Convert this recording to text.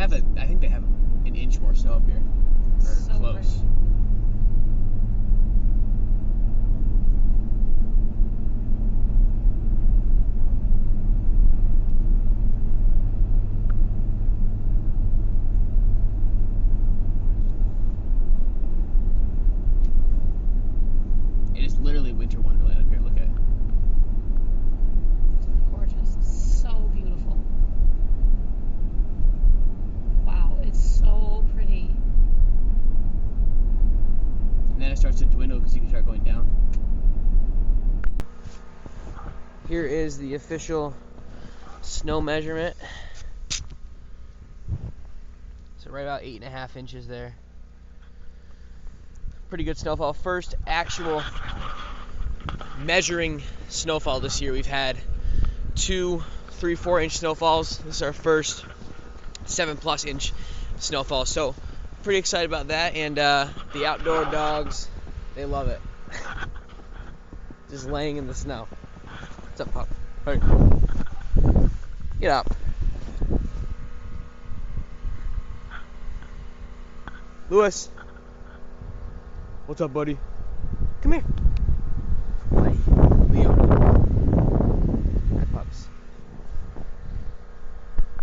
have I think they have an inch more snow up here. Or So close. pretty. It is literally winter wonderland up here. Look at it. Gorgeous. So beautiful. Wow, it's so pretty. And then it starts to dwindle because you can start going down. Here is the official snow measurement. So right about 8.5 inches there. Pretty good snowfall. First actual measuring snowfall this year. We've had 2, 3, 4 inch snowfalls. This is our first 7+ inch snowfall. So pretty excited about that. And the outdoor dogs, they love it. Just laying in the snow. What's up, pup? Hey. Get up. Lewis. What's up, buddy? Come here.